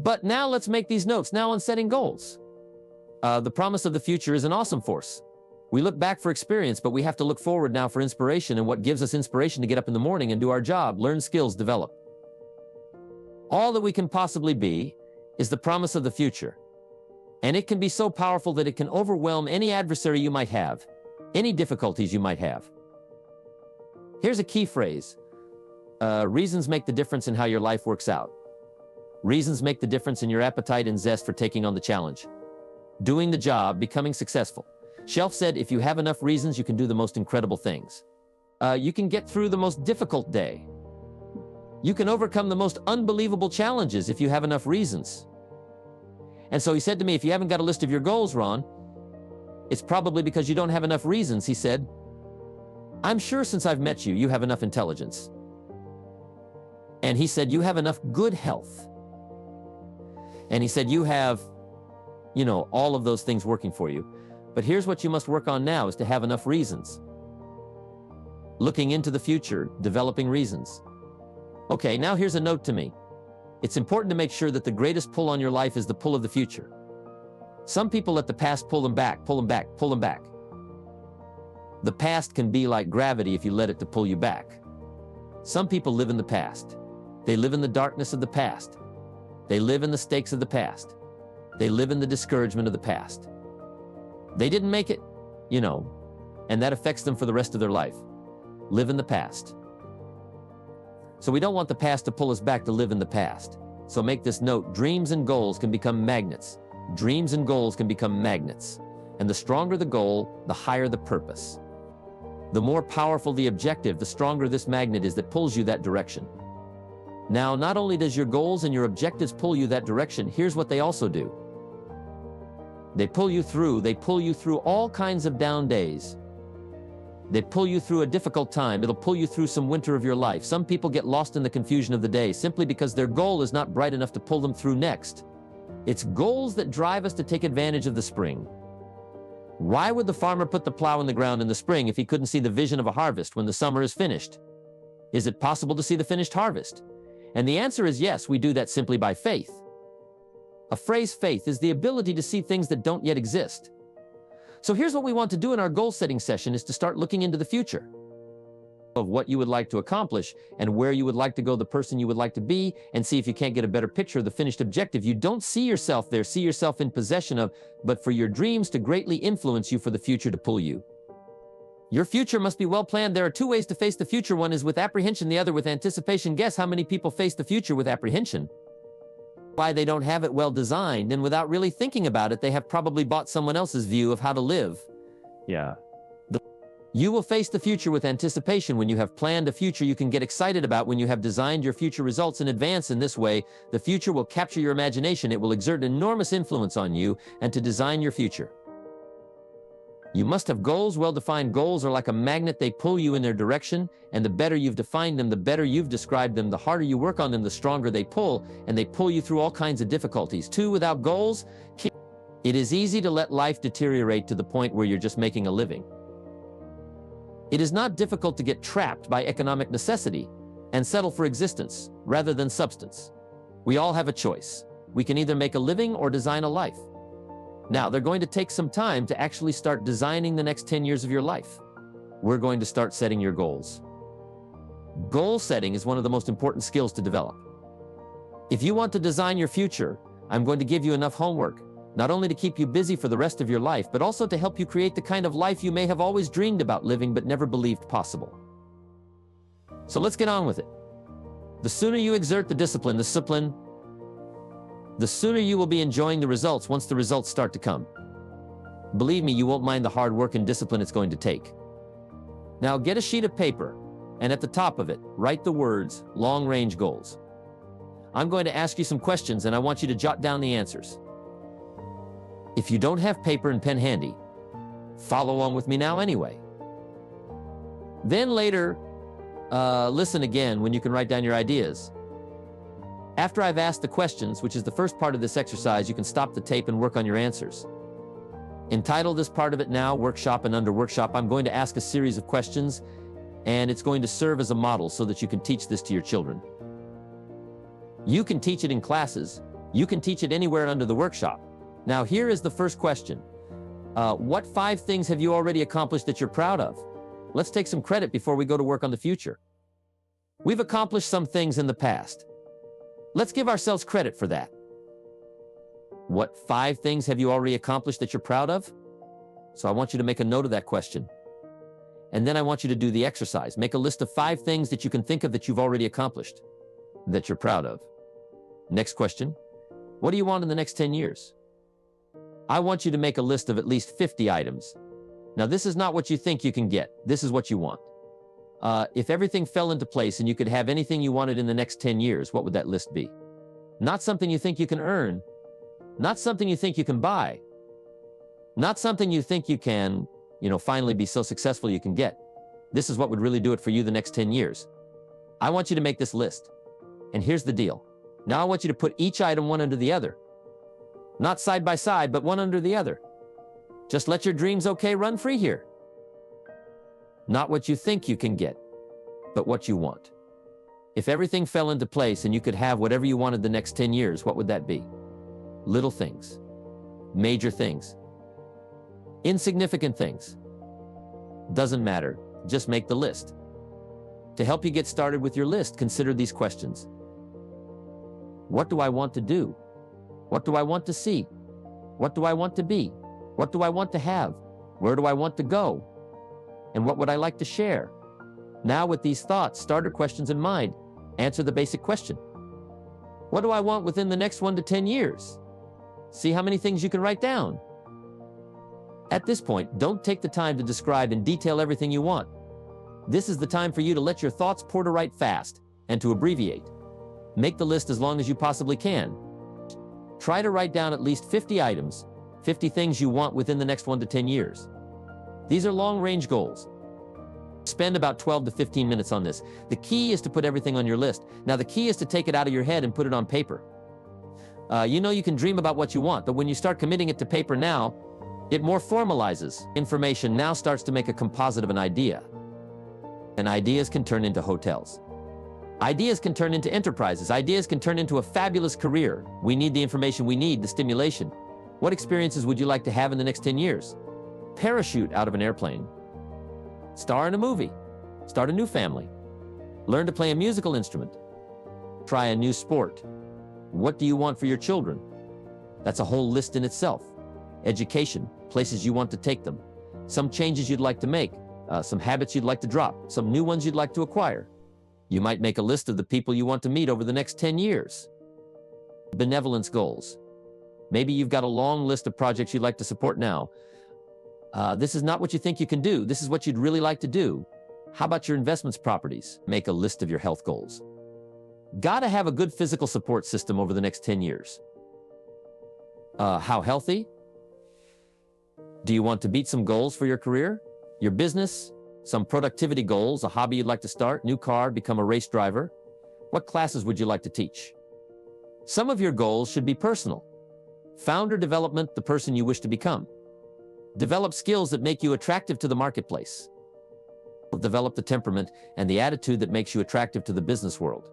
But now let's make these notes now on setting goals. The promise of the future is an awesome force. We look back for experience, but we have to look forward now for inspiration, and what gives us inspiration to get up in the morning and do our job, learn skills, develop. All that we can possibly be is the promise of the future. And it can be so powerful that it can overwhelm any adversary you might have, any difficulties you might have. Here's a key phrase. Reasons make the difference in how your life works out. Reasons make the difference in your appetite and zest for taking on the challenge. Doing the job, becoming successful. Shelf said, if you have enough reasons, you can do the most incredible things. You can get through the most difficult day. You can overcome the most unbelievable challenges if you have enough reasons. And so he said to me, if you haven't got a list of your goals, Ron, it's probably because you don't have enough reasons. He said, I'm sure since I've met you, you have enough intelligence. And he said, you have enough good health. And he said, you have, all of those things working for you. But here's what you must work on now is to have enough reasons. Looking into the future, developing reasons. Okay, now here's a note to me. It's important to make sure that the greatest pull on your life is the pull of the future. Some people let the past pull them back, pull them back, pull them back. The past can be like gravity if you let it to pull you back. Some people live in the past. They live in the darkness of the past. They live in the stakes of the past. They live in the discouragement of the past. They didn't make it, and that affects them for the rest of their life. Live in the past. So we don't want the past to pull us back to live in the past. So make this note, dreams and goals can become magnets. Dreams and goals can become magnets. And the stronger the goal, the higher the purpose. The more powerful the objective, the stronger this magnet is that pulls you that direction. Now, not only does your goals and your objectives pull you that direction, here's what they also do. They pull you through all kinds of down days. They pull you through a difficult time. It'll pull you through some winter of your life. Some people get lost in the confusion of the day simply because their goal is not bright enough to pull them through next. It's goals that drive us to take advantage of the spring. Why would the farmer put the plow in the ground in the spring if he couldn't see the vision of a harvest when the summer is finished? Is it possible to see the finished harvest? And the answer is yes, we do that simply by faith. A phrase, faith, is the ability to see things that don't yet exist. So here's what we want to do in our goal-setting session is to start looking into the future of what you would like to accomplish and where you would like to go, the person you would like to be, and see if you can't get a better picture of the finished objective. You don't see yourself there, see yourself in possession of, but for your dreams to greatly influence you for the future to pull you. Your future must be well planned. There are two ways to face the future. One is with apprehension, the other with anticipation. Guess how many people face the future with apprehension? Why they don't have it well designed, and without really thinking about it, they have probably bought someone else's view of how to live. Yeah. You will face the future with anticipation when you have planned a future you can get excited about, when you have designed your future results in advance. In this way, the future will capture your imagination. It will exert enormous influence on you and to design your future. You must have goals. Well-defined goals are like a magnet. They pull you in their direction, and the better you've defined them, the better you've described them, the harder you work on them, the stronger they pull, and they pull you through all kinds of difficulties. Two, without goals, it is easy to let life deteriorate to the point where you're just making a living. It is not difficult to get trapped by economic necessity and settle for existence rather than substance. We all have a choice. We can either make a living or design a life. Now, they're going to take some time to actually start designing the next 10 years of your life. We're going to start setting your goals. Goal setting is one of the most important skills to develop. If you want to design your future, I'm going to give you enough homework, not only to keep you busy for the rest of your life, but also to help you create the kind of life you may have always dreamed about living but never believed possible. So let's get on with it. The sooner you exert the discipline, the sooner you will be enjoying the results once the results start to come. Believe me, you won't mind the hard work and discipline it's going to take. Now get a sheet of paper, and at the top of it, write the words, long-range goals. I'm going to ask you some questions, and I want you to jot down the answers. If you don't have paper and pen handy, follow along with me now anyway. Then later, listen again when you can write down your ideas. After I've asked the questions, which is the first part of this exercise, you can stop the tape and work on your answers. Entitle this part of it now, Workshop, and under Workshop, I'm going to ask a series of questions, and it's going to serve as a model so that you can teach this to your children. You can teach it in classes, You can teach it anywhere under the workshop. Now, here is the first question. What 5 things have you already accomplished that you're proud of? Let's take some credit before we go to work on the future. We've accomplished some things in the past. Let's give ourselves credit for that. What 5 things have you already accomplished that you're proud of? So I want you to make a note of that question. And then I want you to do the exercise. Make a list of 5 things that you can think of that you've already accomplished, that you're proud of. Next question. What do you want in the next 10 years? I want you to make a list of at least 50 items. Now, this is not what you think you can get. This is what you want. If everything fell into place and you could have anything you wanted in the next 10 years, what would that list be? Not something you think you can earn. Not something you think you can buy. Not something you think you can, finally be so successful you can get. This is what would really do it for you the next 10 years. I want you to make this list. And here's the deal. Now I want you to put each item one under the other. Not side by side, but one under the other. Just let your dreams run free here. Not what you think you can get, but what you want. If everything fell into place and you could have whatever you wanted the next 10 years, what would that be? Little things, major things, insignificant things. Doesn't matter, just make the list. To help you get started with your list, consider these questions. What do I want to do? What do I want to see? What do I want to be? What do I want to have? Where do I want to go? And what would I like to share? Now, with these thoughts, starter questions in mind, answer the basic question. What do I want within the next 1 to 10 years? See how many things you can write down. At this point, don't take the time to describe in detail everything you want. This is the time for you to let your thoughts pour to write fast and to abbreviate. Make the list as long as you possibly can. Try to write down at least 50 items, 50 things you want within the next 1 to 10 years. These are long-range goals. Spend about 12 to 15 minutes on this. The key is to put everything on your list. Now, the key is to take it out of your head and put it on paper. You can dream about what you want, but when you start committing it to paper now, it more formalizes. Information now starts to make a composite of an idea. And ideas can turn into hotels. Ideas can turn into enterprises. Ideas can turn into a fabulous career. We need the information we need, the stimulation. What experiences would you like to have in the next 10 years? Parachute out of an airplane. Star in a movie. Start a new family. Learn to play a musical instrument. Try a new sport. What do you want for your children? That's a whole list in itself. Education, places you want to take them. Some changes you'd like to make. Some habits you'd like to drop. Some new ones you'd like to acquire. You might make a list of the people you want to meet over the next 10 years. Benevolence goals. Maybe you've got a long list of projects you'd like to support now. This is not what you think you can do. This is what you'd really like to do. How about your investments properties? Make a list of your health goals. Gotta have a good physical support system over the next 10 years. How healthy? Do you want to beat some goals for your career, your business, some productivity goals, a hobby you'd like to start, new car, become a race driver? What classes would you like to teach? Some of your goals should be personal. Founder development, the person you wish to become. Develop skills that make you attractive to the marketplace. Develop the temperament and the attitude that makes you attractive to the business world.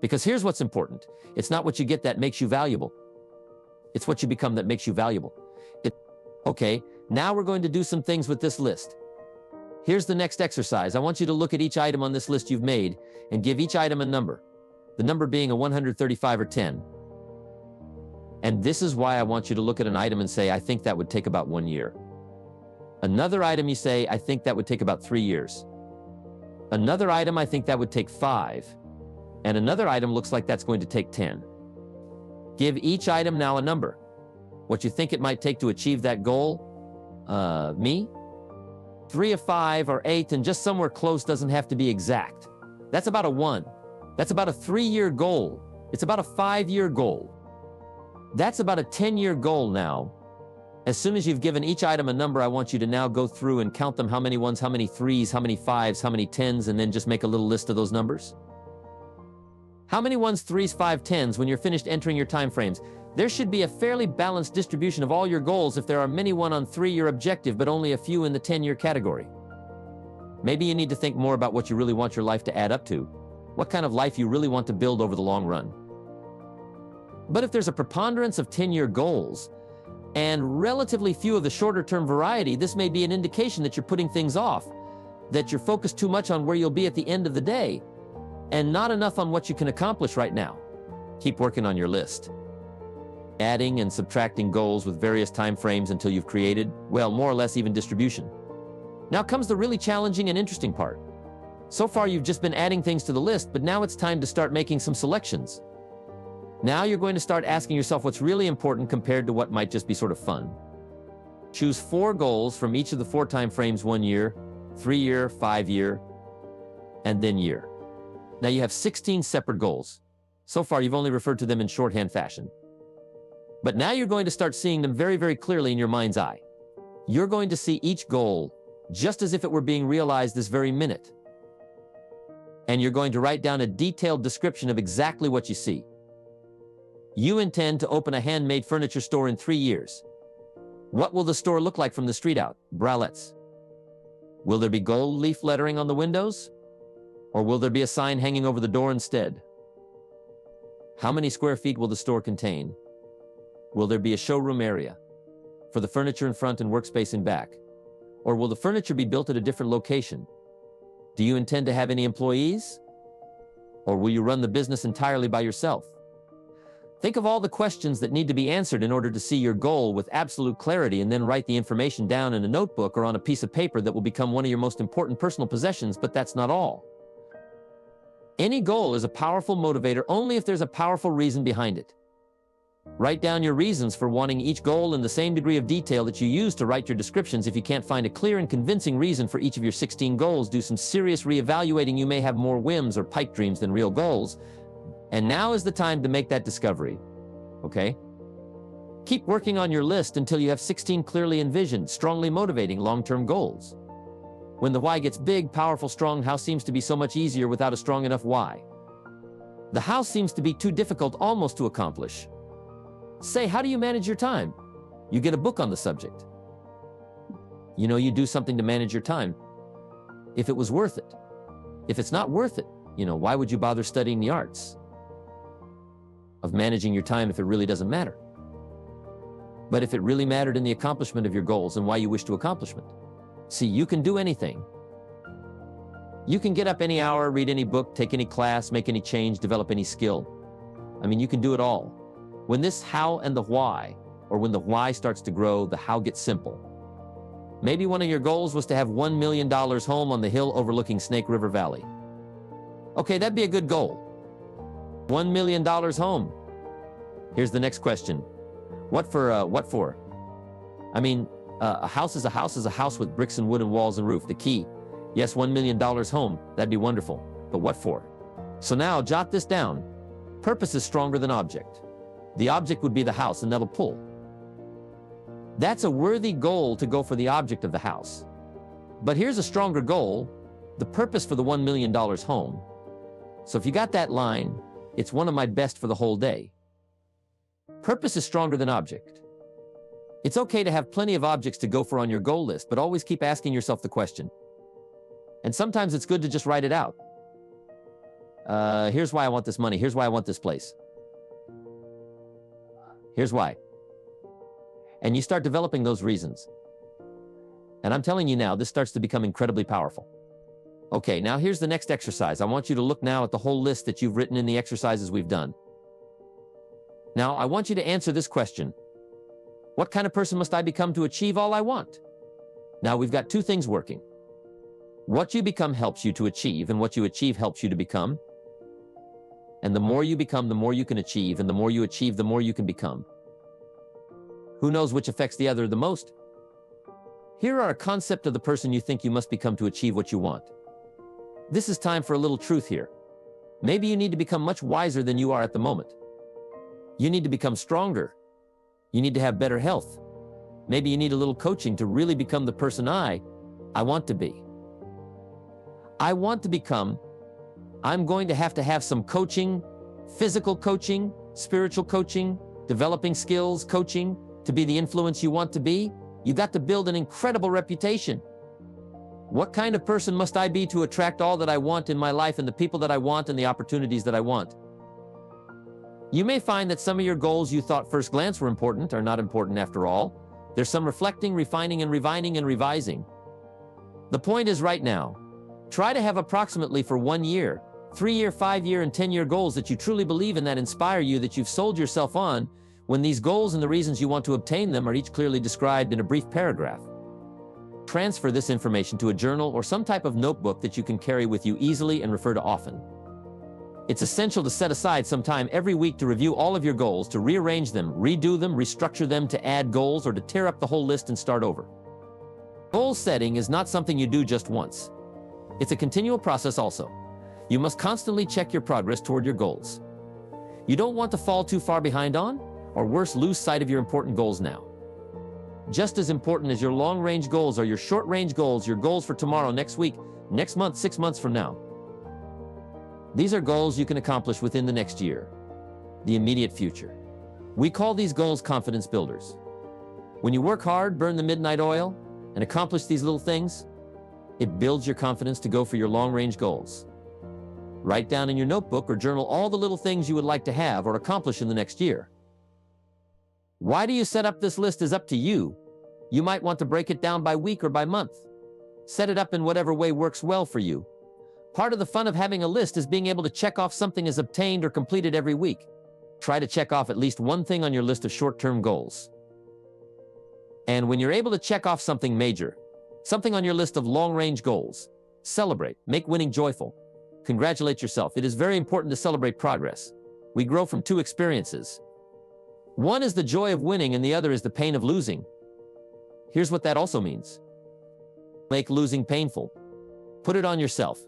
Because here's what's important. It's not what you get that makes you valuable. It's what you become that makes you valuable. Okay, now we're going to do some things with this list. Here's the next exercise. I want you to look at each item on this list you've made and give each item a number. The number being a 135 or 10. And this is why I want you to look at an item and say, I think that would take about 1 year. Another item you say, I think that would take about 3 years. Another item, I think that would take 5. And another item looks like that's going to take 10. Give each item now a number. What you think it might take to achieve that goal? Me? 3 or 5 or 8, and just somewhere close doesn't have to be exact. That's about a 1. That's about a 3-year goal. It's about a 5-year goal. That's about a 10-year goal now. As soon as you've given each item a number, I want you to now go through and count them. How many 1s, how many 3s, how many 5s, how many 10s, and then just make a little list of those numbers. How many 1s, 3s, 5, 10s when you're finished entering your time frames? There should be a fairly balanced distribution of all your goals if there are many 1 on 3-year objective, but only a few in the 10-year category. Maybe you need to think more about what you really want your life to add up to. What kind of life you really want to build over the long run. But if there's a preponderance of 10-year goals and relatively few of the shorter-term variety, this may be an indication that you're putting things off, that you're focused too much on where you'll be at the end of the day and not enough on what you can accomplish right now. Keep working on your list. Adding and subtracting goals with various time frames until you've created, well, more or less even distribution. Now comes the really challenging and interesting part. So far you've just been adding things to the list, but now it's time to start making some selections. Now you're going to start asking yourself what's really important compared to what might just be sort of fun. Choose 4 goals from each of the 4 time frames: 1 year, 3 year, 5 year, and then year. Now you have 16 separate goals. So far you've only referred to them in shorthand fashion. But now you're going to start seeing them very, very clearly in your mind's eye. You're going to see each goal just as if it were being realized this very minute. And you're going to write down a detailed description of exactly what you see. You intend to open a handmade furniture store in 3 years. What will the store look like from the street out? Bralettes. Will there be gold leaf lettering on the windows? Or will there be a sign hanging over the door instead? How many square feet will the store contain? Will there be a showroom area for the furniture in front and workspace in back? Or will the furniture be built at a different location? Do you intend to have any employees? Or will you run the business entirely by yourself? Think of all the questions that need to be answered in order to see your goal with absolute clarity, and then write the information down in a notebook or on a piece of paper that will become one of your most important personal possessions. But that's not all. Any goal is a powerful motivator only if there's a powerful reason behind it. Write down your reasons for wanting each goal in the same degree of detail that you use to write your descriptions. If you can't find a clear and convincing reason for each of your 16 goals, do some serious reevaluating. You may have more whims or pipe dreams than real goals. And now is the time to make that discovery, okay? Keep working on your list until you have 16 clearly envisioned, strongly motivating long-term goals. When the why gets big, powerful, strong, how seems to be so much easier without a strong enough why. The how seems to be too difficult almost to accomplish. Say, how do you manage your time? You get a book on the subject. You know, you do something to manage your time. If it was worth it. If it's not worth it, why would you bother studying the arts of managing your time if it really doesn't matter? But if it really mattered in the accomplishment of your goals and why you wish to accomplishment. See, you can do anything. You can get up any hour, read any book, take any class, make any change, develop any skill. You can do it all. When this how and the why, or when the why starts to grow, the how gets simple. Maybe one of your goals was to have $1 million home on the hill overlooking Snake River Valley. Okay, that'd be a good goal. $1 million home. Here's the next question. What for? A house is a house is a house with bricks and wood and walls and roof. The key, yes, $1 million home. That'd be wonderful. But what for? So now jot this down. Purpose is stronger than object. The object would be the house, and that'll pull. That's a worthy goal to go for the object of the house. But here's a stronger goal, the purpose for the $1 million home. So if you got that line, it's one of my best for the whole day. Purpose is stronger than object. It's okay to have plenty of objects to go for on your goal list, but always keep asking yourself the question. And sometimes it's good to just write it out. Here's why I want this money. Here's why I want this place. Here's why. And you start developing those reasons. And I'm telling you now, this starts to become incredibly powerful. Okay, now here's the next exercise. I want you to look now at the whole list that you've written in the exercises we've done. Now, I want you to answer this question. What kind of person must I become to achieve all I want? Now, we've got 2 things working. What you become helps you to achieve, and what you achieve helps you to become. And the more you become, the more you can achieve, and the more you achieve, the more you can become. Who knows which affects the other the most? Here are a concept of the person you think you must become to achieve what you want. This is time for a little truth here. Maybe you need to become much wiser than you are at the moment. You need to become stronger. You need to have better health. Maybe you need a little coaching to really become the person I want to be. I want to become, I'm going to have some coaching, physical coaching, spiritual coaching, developing skills coaching to be the influence you want to be. You got to build an incredible reputation. What kind of person must I be to attract all that I want in my life and the people that I want and the opportunities that I want? You may find that some of your goals you thought first glance were important are not important after all. There's some reflecting, refining, and revising. The point is right now, try to have approximately for 1 year, 3-year, 5-year, and 10-year goals that you truly believe in, that inspire you, that you've sold yourself on, when these goals and the reasons you want to obtain them are each clearly described in a brief paragraph. Transfer this information to a journal or some type of notebook that you can carry with you easily and refer to often. It's essential to set aside some time every week to review all of your goals, to rearrange them, redo them, restructure them, to add goals, or to tear up the whole list and start over. Goal setting is not something you do just once. It's a continual process also. You must constantly check your progress toward your goals. You don't want to fall too far behind on, or worse, lose sight of your important goals now. Just as important as your long-range goals are your short-range goals, your goals for tomorrow, next week, next month, 6 months from now. These are goals you can accomplish within the next year, the immediate future. We call these goals confidence builders. When you work hard, burn the midnight oil, and accomplish these little things, it builds your confidence to go for your long-range goals. Write down in your notebook or journal all the little things you would like to have or accomplish in the next year. Why do you set up this list is up to you. You might want to break it down by week or by month. Set it up in whatever way works well for you. Part of the fun of having a list is being able to check off something as obtained or completed every week. Try to check off at least one thing on your list of short-term goals. And when you're able to check off something major, something on your list of long-range goals, celebrate, make winning joyful. Congratulate yourself. It is very important to celebrate progress. We grow from 2 experiences. One is the joy of winning and the other is the pain of losing. Here's what that also means. Make losing painful. Put it on yourself.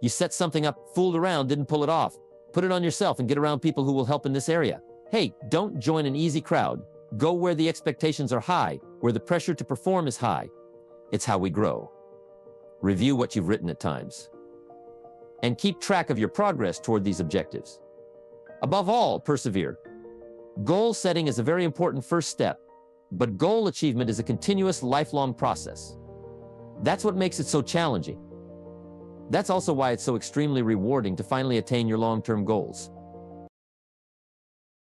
You set something up, fooled around, didn't pull it off. Put it on yourself and get around people who will help in this area. Hey, don't join an easy crowd. Go where the expectations are high, where the pressure to perform is high. It's how we grow. Review what you've written at times. And keep track of your progress toward these objectives. Above all, persevere. Goal setting is a very important first step, but goal achievement is a continuous, lifelong process. That's what makes it so challenging. That's also why it's so extremely rewarding to finally attain your long-term goals.